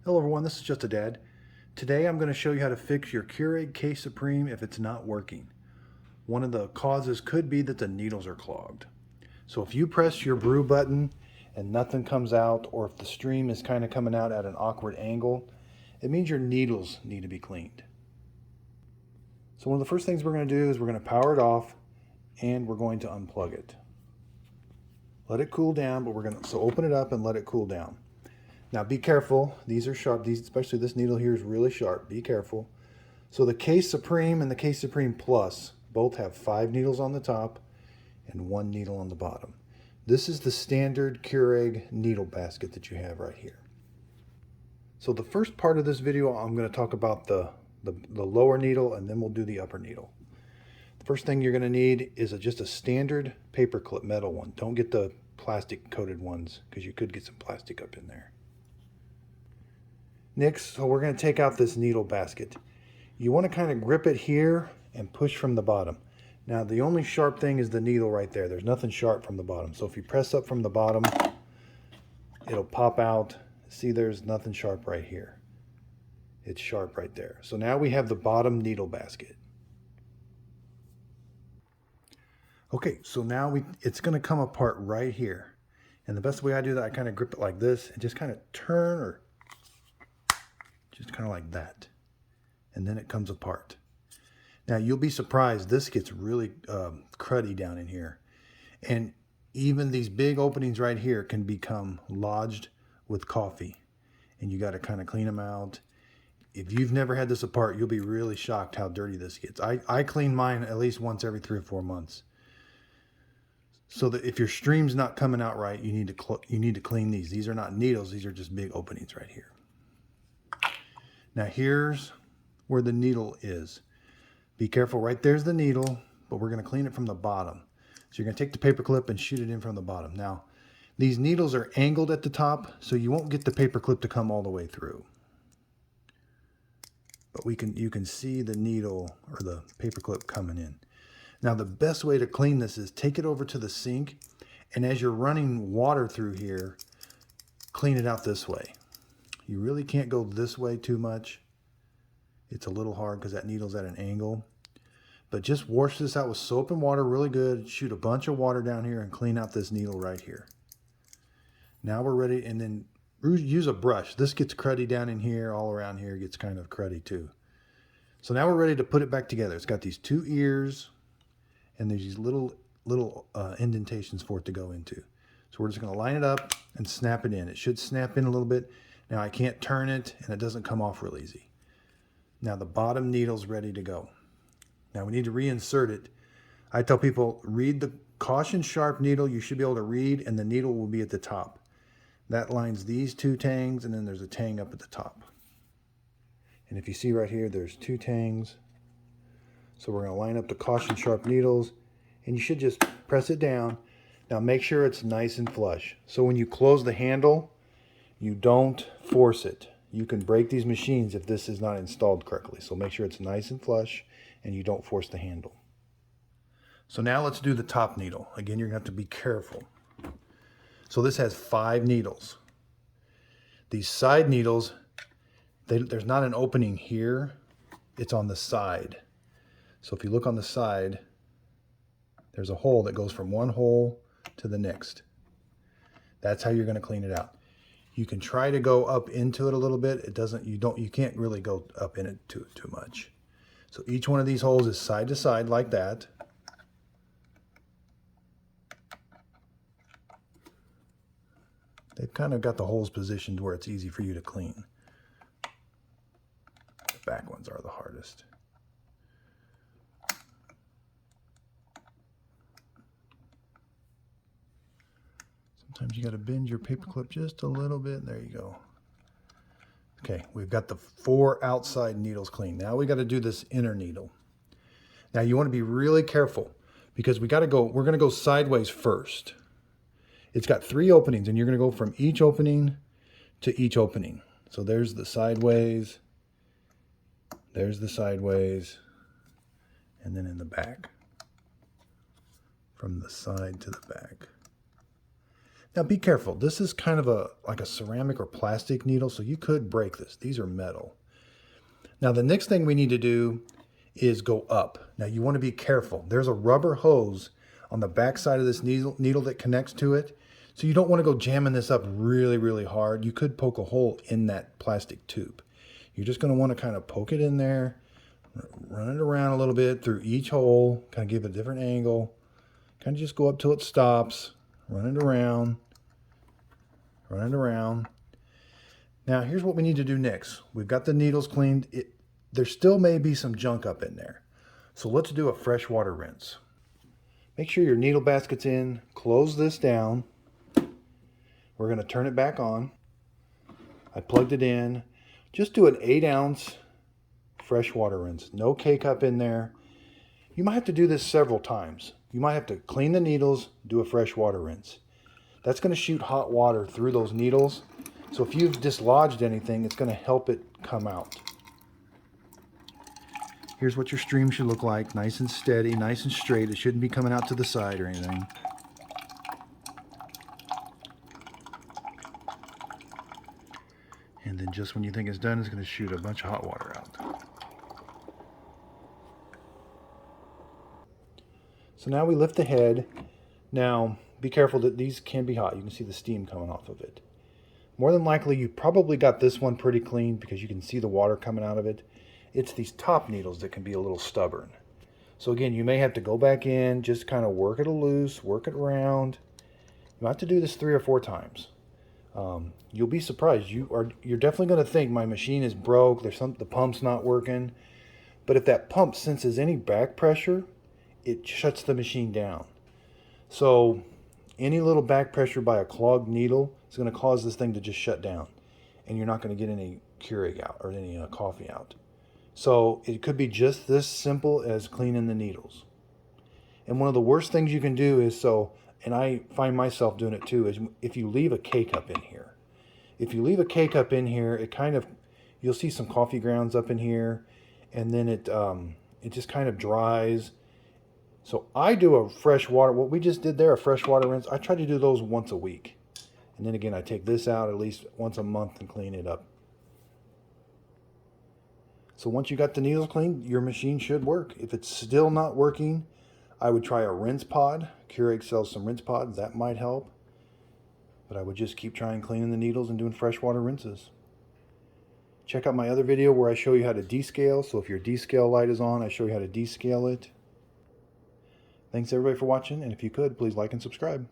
Hello everyone, this is Just a Dad. Today I'm going to show you how to fix your Keurig Case Supreme if it's not working. One of the causes could be that the needles are clogged. So if you press your brew button and nothing comes out, or if the stream is kind of coming out at an awkward angle, it means your needles need to be cleaned. So one of the first things we're going to do is we're going to power it off and we're going to unplug it. Let it cool down, but so open it up and let it cool down. Now be careful, these are sharp, especially this needle here is really sharp, be careful. So the Case Supreme and the Case Supreme Plus both have 5 needles on the top and 1 needle on the bottom. This is the standard Keurig needle basket that you have right here. So the first part of this video I'm going to talk about the lower needle, and then we'll do the upper needle. The first thing you're going to need is just a standard paper clip metal one. Don't get the plastic coated ones because you could get some plastic up in there. Next, so we're going to take out this needle basket. You want to kind of grip it here and push from the bottom. Now the only sharp thing is the needle right there. There's nothing sharp from the bottom. So if you press up from the bottom, it'll pop out. See, there's nothing sharp right here. It's sharp right there. So now we have the bottom needle basket. Okay, so now it's going to come apart right here. And the best way I do that, I kind of grip it like this and just kind of turn, or just kind of like that, and then it comes apart. Now you'll be surprised, this gets really cruddy down in here, and even these big openings right here can become lodged with coffee, and you got to kind of clean them out. If you've never had this apart, you'll be really shocked how dirty this gets. I clean mine at least once every 3 or 4 months. So that if your stream's not coming out right, you need to clean these. These are not needles, these are just big openings right here. Now here's where the needle is. Be careful, right there's the needle, but we're going to clean it from the bottom. So you're going to take the paper clip and shoot it in from the bottom. Now these needles are angled at the top, so you won't get the paper clip to come all the way through. But you can see the needle or the paper clip coming in. Now the best way to clean this is take it over to the sink, and as you're running water through here, clean it out this way. You really can't go this way too much. It's a little hard because that needle's at an angle. But just wash this out with soap and water really good. Shoot a bunch of water down here and clean out this needle right here. Now we're ready, and then use a brush. This gets cruddy down in here, all around here gets kind of cruddy too. So now we're ready to put it back together. It's got these 2 ears, and there's these little indentations for it to go into. So we're just going to line it up and snap it in. It should snap in a little bit. Now I can't turn it, and it doesn't come off real easy. Now the bottom needle's ready to go. Now we need to reinsert it. I tell people, read the caution sharp needle. You should be able to read, and the needle will be at the top. That lines these 2 tangs, and then there's a tang up at the top. And if you see right here, there's 2 tangs. So we're going to line up the caution sharp needles, and you should just press it down. Now make sure it's nice and flush. So when you close the handle, you don't force it. You can break these machines if this is not installed correctly. So make sure it's nice and flush and you don't force the handle. So now let's do the top needle. Again, you're going to have to be careful. So this has 5 needles. These side needles, there's not an opening here. It's on the side. So if you look on the side, there's a hole that goes from one hole to the next. That's how you're going to clean it out. You can try to go up into it a little bit. You can't really go up in it too much. So each one of these holes is side to side like that. They've kind of got the holes positioned where it's easy for you to clean. The back ones are the hardest. Sometimes you got to bend your paper clip just a little bit. There you go. Okay, we've got the 4 outside needles clean. Now we got to do this inner needle. Now you want to be really careful because we're going to go sideways first. It's got 3 openings, and you're going to go from each opening to each opening. So there's the sideways, there's the sideways, and then in the back. From the side to the back. Now be careful. This is kind of like a ceramic or plastic needle, so you could break this. These are metal. Now the next thing we need to do is go up. Now you want to be careful. There's a rubber hose on the back side of this needle that connects to it. So you don't want to go jamming this up really, really hard. You could poke a hole in that plastic tube. You're just going to want to kind of poke it in there, run it around a little bit through each hole, kind of give it a different angle, kind of just go up till it stops, run it around, run it around. Now here's what we need to do next. We've got the needles cleaned. There still may be some junk up in there. So let's do a freshwater rinse. Make sure your needle basket's in, close this down. We're going to turn it back on. I plugged it in. Just do an 8-ounce freshwater rinse. No K-cup in there. You might have to do this several times. You might have to clean the needles, do a freshwater rinse. That's going to shoot hot water through those needles. So if you've dislodged anything, it's going to help it come out. Here's what your stream should look like. Nice and steady, nice and straight. It shouldn't be coming out to the side or anything. And then just when you think it's done, it's going to shoot a bunch of hot water out. So now we lift the head. Now be careful that these can be hot. You can see the steam coming off of it. More than likely you probably got this one pretty clean because you can see the water coming out of it. It's these top needles that can be a little stubborn. So again, you may have to go back in, just kind of work it loose, work it around. You might have to do this 3 or 4 times. You'll be surprised. You're definitely going to think my machine is broke. The pump's not working. But if that pump senses any back pressure, it shuts the machine down. So any little back pressure by a clogged needle is going to cause this thing to just shut down, and you're not going to get any Keurig out or any coffee out. So it could be just this simple as cleaning the needles. And one of the worst things you can do is, and I find myself doing it too, is if you leave a K-cup in here. If you leave a K-cup in here, you'll see some coffee grounds up in here, and then it just kind of dries. So I do a freshwater, what we just did there, a freshwater rinse. I try to do those once a week. And then again, I take this out at least once a month and clean it up. So once you got the needles cleaned, your machine should work. If it's still not working, I would try a rinse pod. Keurig sells some rinse pods. That might help. But I would just keep trying cleaning the needles and doing freshwater rinses. Check out my other video where I show you how to descale. So if your descale light is on, I show you how to descale it. Thanks everybody for watching. And if you could, please like and subscribe.